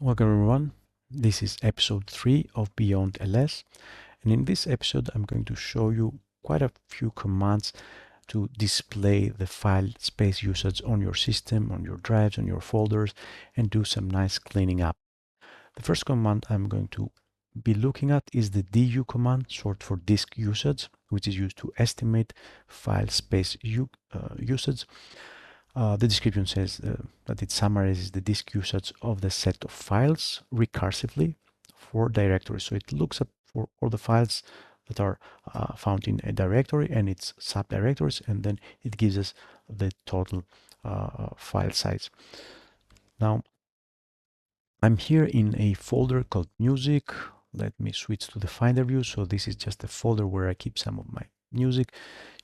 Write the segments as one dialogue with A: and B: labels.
A: Welcome everyone. This is episode 3 of Beyond LS, and in this episode I'm going to show you quite a few commands to display the file space usage on your system, on your drives, on your folders, and do some nice cleaning up. The first command I'm going to be looking at is the du command, short for disk usage, which is used to estimate file space usage. The description says that it summarizes the disk usage of the set of files recursively for directories. So it looks up for all the files that are found in a directory and its subdirectories, and then it gives us the total file size. Now, I'm here in a folder called music. Let me switch to the Finder view. So this is just a folder where I keep some of my music.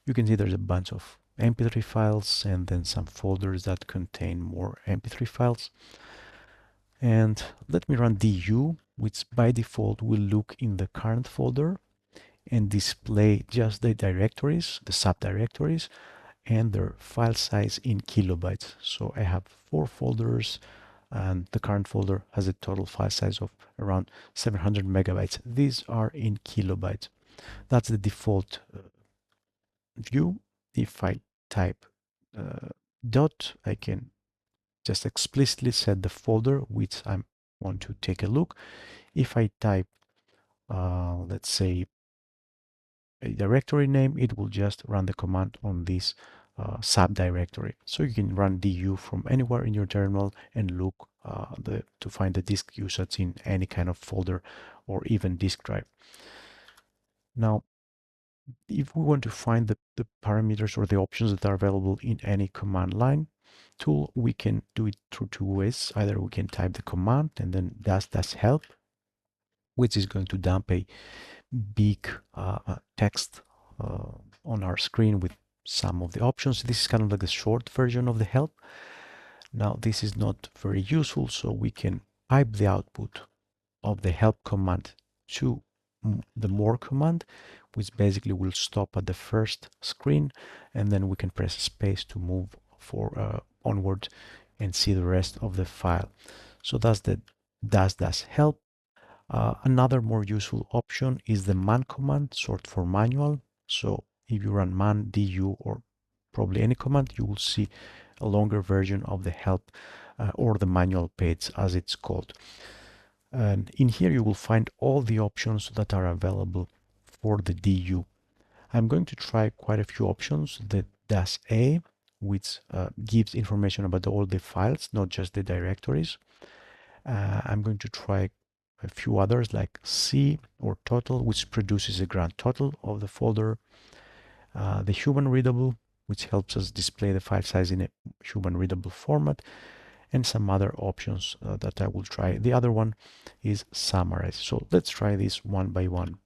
A: You can see there's a bunch of MP3 files and then some folders that contain more MP3 files. And let me run du, which by default will look in the current folder and display just the directories, the subdirectories, and their file size in kilobytes. So I have 4 folders, and the current folder has a total file size of around 700 megabytes. These are in kilobytes. That's the default view. If I type dot, I can just explicitly set the folder which I want to take a look. If I type, let's say, a directory name, it will just run the command on this subdirectory. So you can run du from anywhere in your terminal and look to find the disk usage in any kind of folder or even disk drive. Now, if we want to find the parameters or the options that are available in any command line tool, we can do it through 2 ways. Either we can type the command and then dash help, which is going to dump a big text on our screen with some of the options. This is kind of like the short version of the help. Now, this is not very useful, so we can pipe the output of the help command to the more command, which basically will stop at the first screen, and then we can press space to move onward and see the rest of the file. So that's the dash help. Another more useful option is the man command, short for manual. So if you run man du or probably any command, you will see a longer version of the help or the manual page as it's called. And in here you will find all the options that are available for the du. I'm going to try quite a few options. The -a, which gives information about all the files, not just the directories. I'm going to try a few others like C or total, which produces a grand total of the folder. The human readable, which helps us display the file size in a human readable format, and some other options that I will try. The other one is summarize. So let's try this one by one.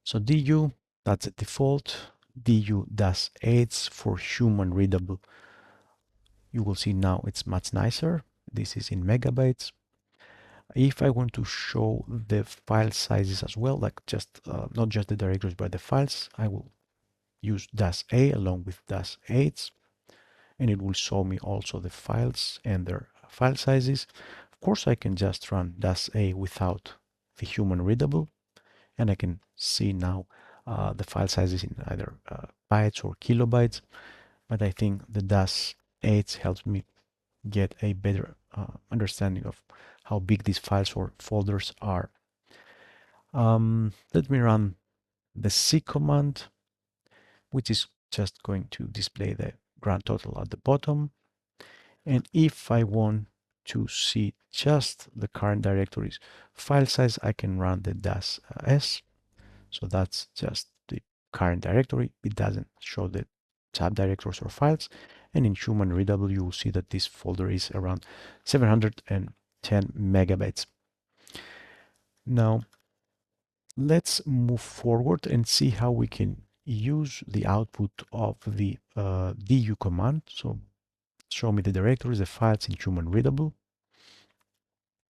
A: So du, that's a default. du-8 for human readable. You will see now it's much nicer. This is in megabytes. If I want to show the file sizes as well, like just not just the directories but the files, I will use -a along with -8, and it will show me also the files and their file sizes. Of course, I can just run -a without the human readable, and I can see now the file sizes in either bytes or kilobytes, but I think the -8 helps me get a better understanding of how big these files or folders are. Let me run the C command, which is just going to display the grand total at the bottom. And if I want to see just the current directories file size, I can run the -s. So that's just the current directory. It doesn't show the subdirectories or files. And in human readable, you will see that this folder is around 710 megabytes. Now, let's move forward and see how we can use the output of the du command. So show me the directories, the files in human readable.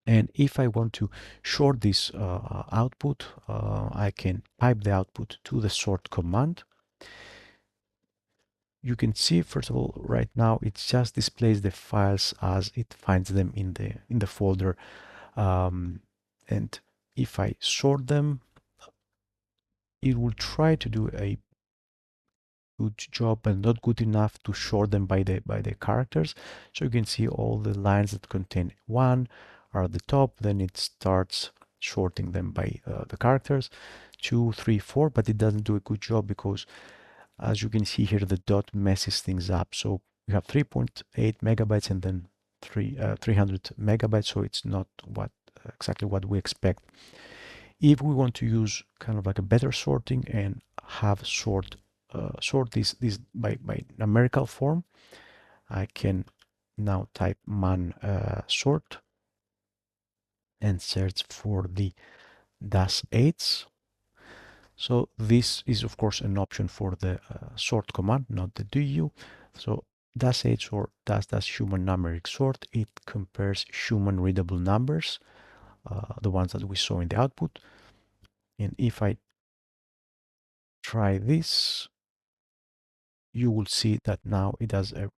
A: And if I want to sort this output, I can pipe the output to the sort command. you can see, first of all, right now it just displays the files as it finds them in the folder. And if I sort them, it will try to do a good job, but not good enough to sort them by the characters. So you can see all the lines that contain one are at the top. Then it starts sorting them by the characters, 2, 3, 4, but it doesn't do a good job because, as you can see here, the dot messes things up. So we have 3.8 megabytes and then 300 megabytes. So it's not exactly what we expect. If we want to use kind of like a better sorting and have sort this by numerical form, I can now type man sort and search for the -8s. So this is of course an option for the sort command, not the do. So -8 or -human numeric sort, it compares human readable numbers, the ones that we saw in the output. And if I try this, you will see that now it does a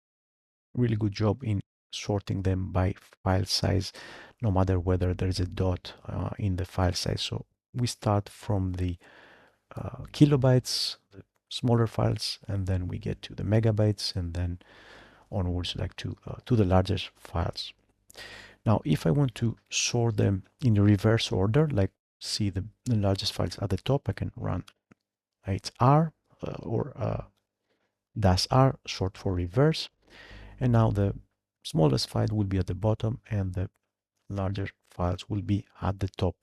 A: really good job in sorting them by file size, no matter whether there's a dot in the file size. So we start from the kilobytes, the smaller files, and then we get to the megabytes, and then onwards like to the largest files. Now, if I want to sort them in the reverse order, like see the largest files at the top, I can run -r or -r, short for reverse. And now the smallest file will be at the bottom and the larger files will be at the top.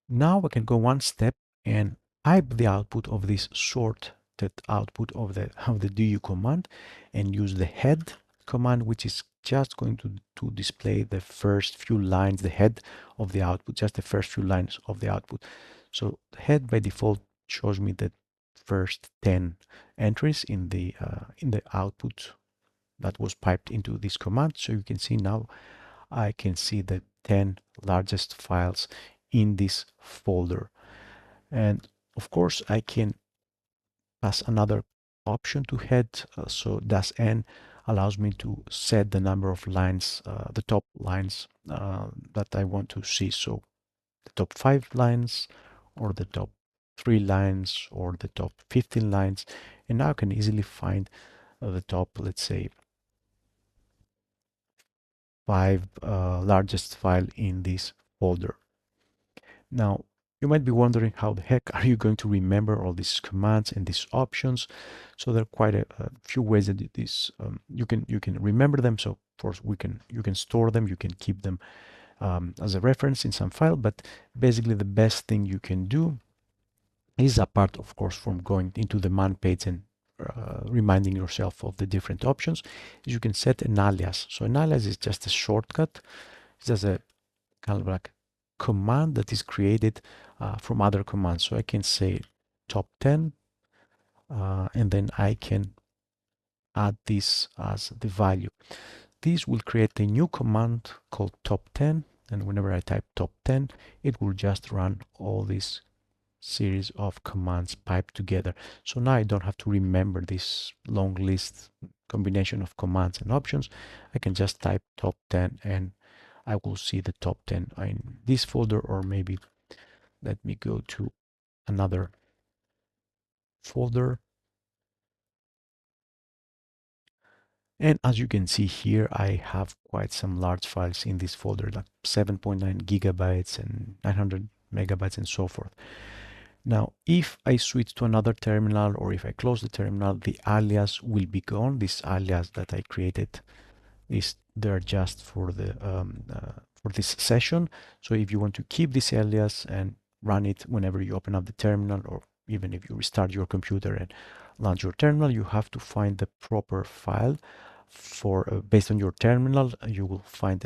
A: Now I can go one step and type the output of this sorted output of the du command and use the head command, which is just going to display the first few lines, the head of the output, just the first few lines of the output. So head by default shows me the first 10 entries in the output that was piped into this command. So you can see now I can see the 10 largest files in this folder. And of course, I can pass another option to head. So -n allows me to set the number of lines, the top lines that I want to see. So the top 5 lines or the top 3 lines or the top 15 lines. And now I can easily find the top, let's say, 5 largest file in this folder. Now, you might be wondering how the heck are you going to remember all these commands and these options? So there are quite a few ways that you can remember them. So of course you can store them, you can keep them as a reference in some file, but basically the best thing you can do is, apart of course from going into the man page and reminding yourself of the different options, is you can set an alias. So an alias is just a shortcut. It's just a kind of like command that is created from other commands. So I can say top 10 and then I can add this as the value. This will create a new command called top 10, and whenever I type top 10 it will just run all these series of commands piped together. So now I don't have to remember this long list combination of commands and options. I can just type top 10 and I will see the top 10 in this folder, or maybe let me go to another folder. And as you can see here, I have quite some large files in this folder, like 7.9 gigabytes and 900 megabytes and so forth. Now, if I switch to another terminal or if I close the terminal, the alias will be gone. This alias that I created is there just for the for this session. So if you want to keep this alias and run it whenever you open up the terminal, or even if you restart your computer and launch your terminal, you have to find the proper file for based on your terminal. You will find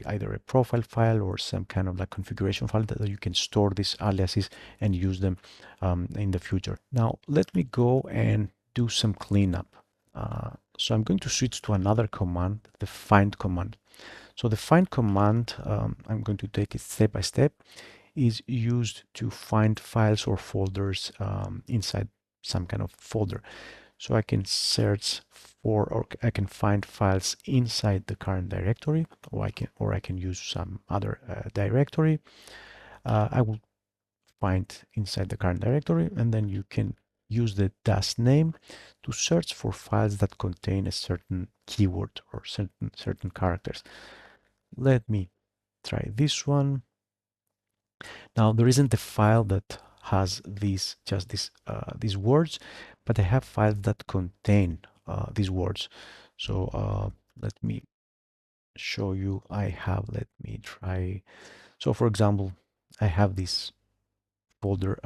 A: either a profile file or some kind of like configuration file that you can store these aliases and use them in the future. Now let me go and do some cleanup. So I'm going to switch to another command, the find command. So the find command, I'm going to take it step by step, is used to find files or folders inside some kind of folder. So I can search for, or I can find files inside the current directory, or I can use some other directory. I will find inside the current directory, and then you can use the dash name to search for files that contain a certain keyword or certain characters. Let me try this one. Now there isn't a file that has these words, but I have files that contain these words. So let me show you. Let me try. So for example, I have this folder,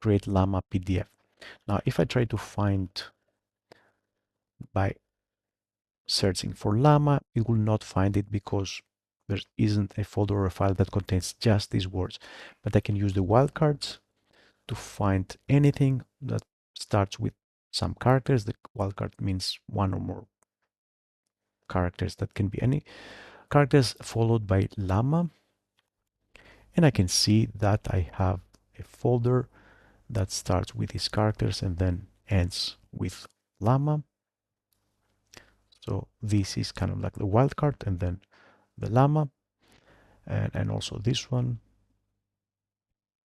A: create llama PDF. Now if I try to find by searching for llama, it will not find it because there isn't a folder or a file that contains just these words. But I can use the wildcards to find anything that starts with some characters. The wildcard means one or more characters, that can be any characters followed by llama. And I can see that I have a folder that starts with these characters and then ends with llama. So this is kind of like the wildcard, and then the llama, and also this one.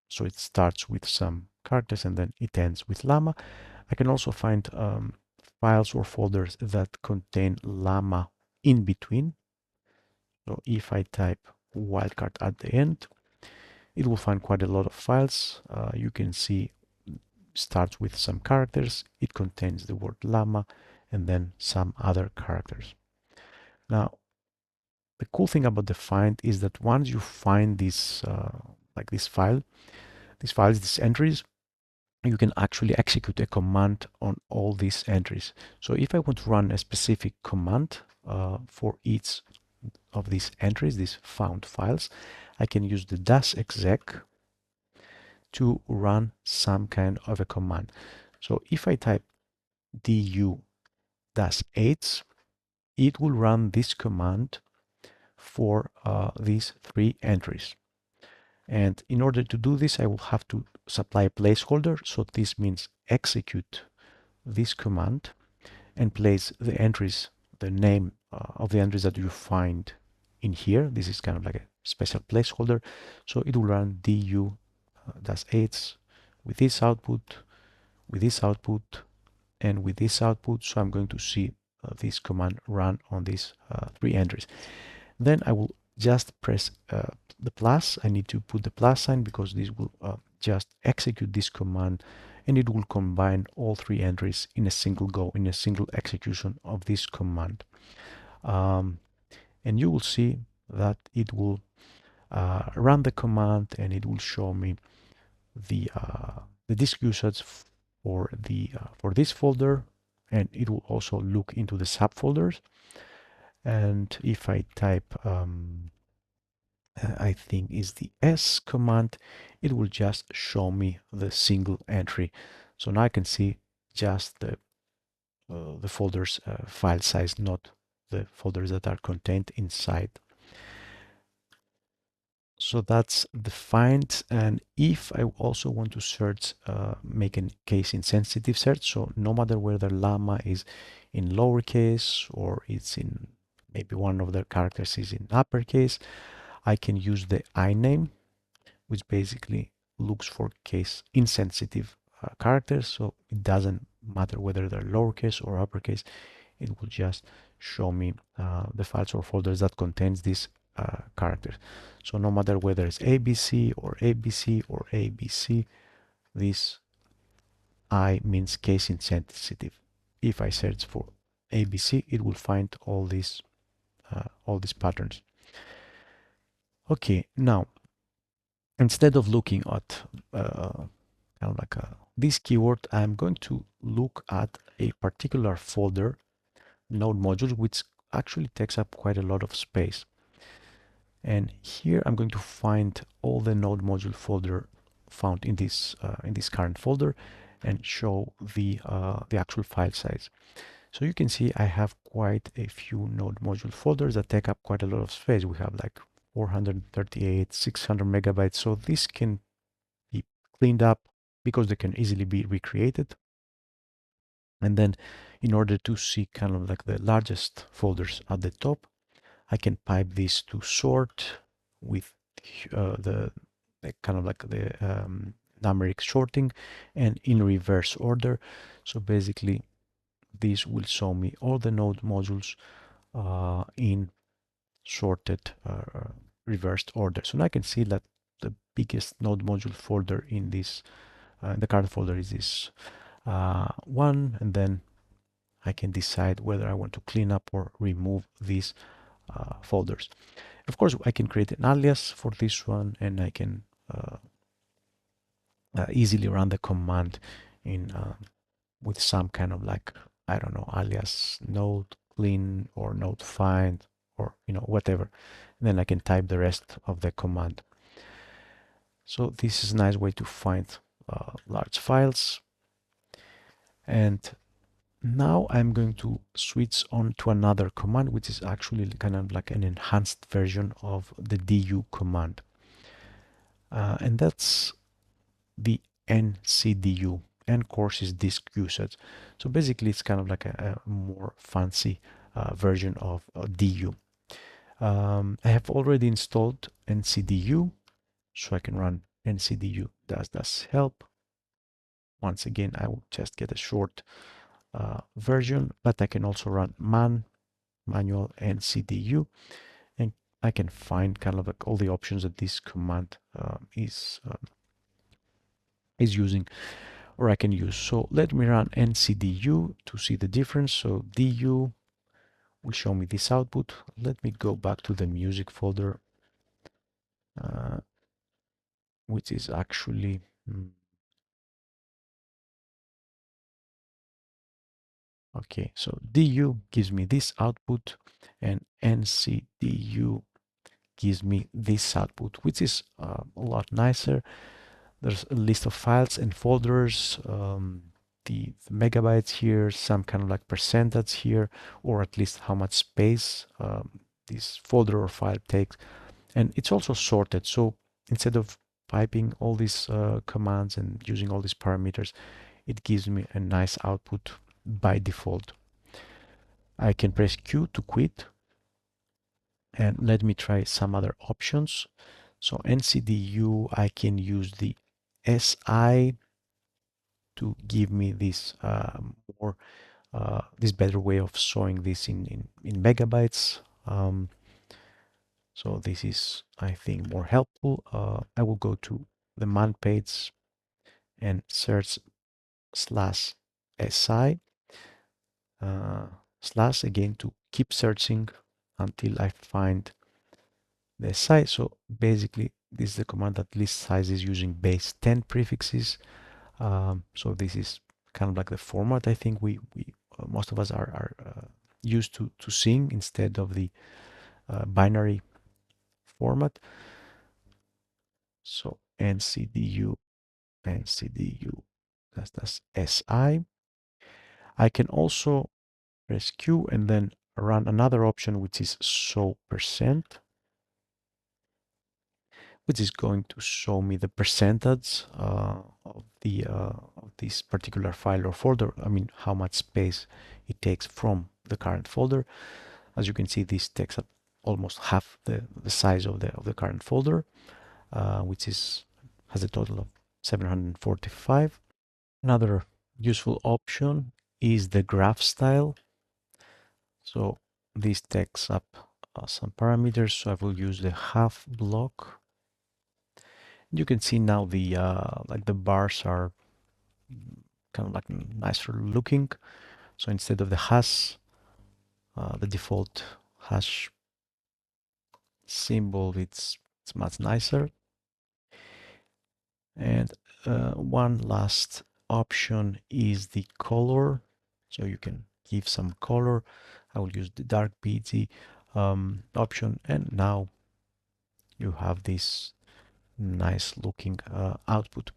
A: So it starts with some characters and then it ends with llama. I can also find files or folders that contain llama in between. So if I type wildcard at the end, it will find quite a lot of files. You can see starts with some characters. It contains the word llama and then some other characters. Now, the cool thing about the find is that once you find this, like this file, these files, these entries, you can actually execute a command on all these entries. So if I want to run a specific command for each of these entries, these found files, I can use the dash exec to run some kind of a command. So if I type du -8, it will run this command for these 3 entries. And in order to do this, I will have to supply a placeholder. So this means execute this command and place the entries, the name of the entries that you find in here. This is kind of like a special placeholder. So it will run du -8 with this output, with this output, and with this output. So I'm going to see this command run on these 3 entries. Then I will just press the plus. I need to put the plus sign because this will just execute this command, and it will combine all 3 entries in a single go, in a single execution of this command. And you will see that it will run the command, and it will show me the disk usage for this folder, and it will also look into the subfolders. And if I type I think is the S command, it will just show me the single entry. So now I can see just the folder's file size, not the folders that are contained inside. So that's the find. And if I also want to search, make a case insensitive search, so no matter whether llama is in lowercase or it's in maybe one of the characters is in uppercase, I can use the iname, which basically looks for case insensitive characters. So it doesn't matter whether they're lowercase or uppercase. It will just show me the files or folders that contains these characters. So no matter whether it's ABC or ABC or ABC, this I means case insensitive. If I search for ABC, it will find all these patterns. Okay, now instead of looking at kind of like this keyword, I'm going to look at a particular folder, node module, which actually takes up quite a lot of space. And here I'm going to find all the node module folder found in this current folder and show the actual file size. So you can see I have quite a few node module folders that take up quite a lot of space. We have like 438, 600 megabytes. So this can be cleaned up because they can easily be recreated. And then in order to see kind of like the largest folders at the top, I can pipe this to sort with the kind of like the numeric sorting and in reverse order. So basically this will show me all the node modules in sorted reversed order. So now I can see that the biggest node module folder in this the current folder is this one, and then I can decide whether I want to clean up or remove these folders. Of course, I can create an alias for this one, and I can easily run the command in with some kind of like, I don't know, alias node clean or node find or whatever. And then I can type the rest of the command. So this is a nice way to find large files. And now I'm going to switch on to another command, which is actually kind of like an enhanced version of the du command. And that's the ncdu. N course is disk usage. So basically it's kind of like a more fancy version of du. I have already installed ncdu, so I can run ncdu does help. Once again, I will just get a short version, but I can also run manual ncdu, and I can find kind of like all the options that this command is using, or I can use. So let me run ncdu to see the difference. So du will show me this output. Let me go back to the music folder, which is actually okay. So du gives me this output, and ncdu gives me this output, which is a lot nicer. There's a list of files and folders, the megabytes here, some kind of like percentage here, or at least how much space this folder or file takes. And it's also sorted. So instead of piping all these commands and using all these parameters, it gives me a nice output by default. I can press Q to quit, and let me try some other options. So ncdu, I can use the si to give me this more this better way of showing this in megabytes. So this is, I think, more helpful. I will go to the man page and search slash si slash again to keep searching until I find the size. So basically, this is the command that lists sizes using base 10 prefixes. So this is kind of like the format I think we most of us are used to seeing instead of the binary format. So ncdu that's si. I can also press Q and then run another option, which is show percent, which is going to show me the percentage of this particular file or folder. I mean, how much space it takes from the current folder. As you can see, this takes up almost half the size of the current folder, which has a total of 745. Another useful option is the graph style. So this takes up some parameters. So I will use the half block. You can see now the like the bars are kind of like nicer looking. So instead of the hash, the default hash symbol, it's much nicer. And one last option is the color. So you can give some color. I will use the dark BG option, and now you have this nice looking output.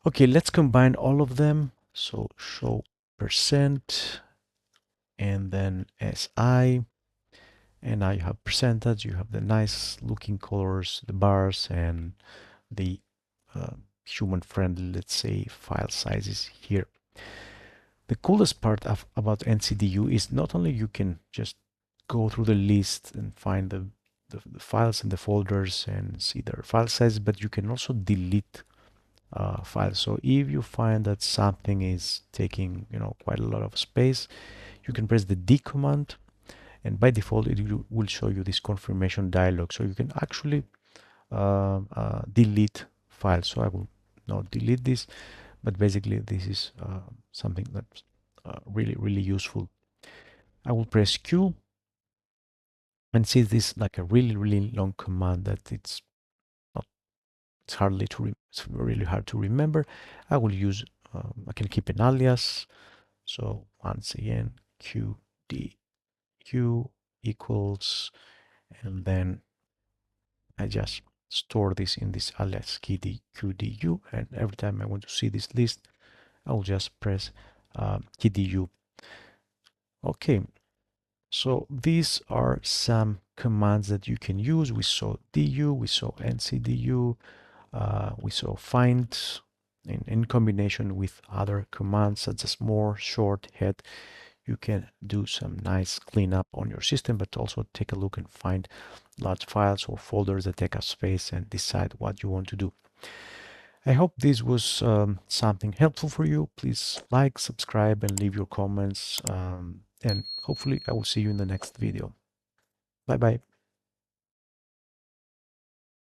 A: Okay, let's combine all of them. So show percent and then SI, and now you have percentage, you have the nice looking colors, the bars, and the human-friendly, let's say, file sizes here. The coolest part about ncdu is not only you can just go through the list and find the files and the folders and see their file size, but you can also delete files. So if you find that something is taking, quite a lot of space, you can press the D command, and by default it will show you this confirmation dialog. So you can actually delete files. So I will not delete this, but basically this is something that's really, really useful. I will press Q, and see this like a really, really long command that not, it's really hard to remember. I will use, I can keep an alias. So once again, QDQ equals, and then I just store this in this alias QDU, and every time I want to see this list, I will just press QDU. Okay, so these are some commands that you can use. We saw du, we saw ncdu, we saw find in combination with other commands such as more, short, head. You can do some nice cleanup on your system, but also take a look and find large files or folders that take up space and decide what you want to do. I hope this was something helpful for you. Please like, subscribe, and leave your comments. And hopefully I will see you in the next video. Bye bye.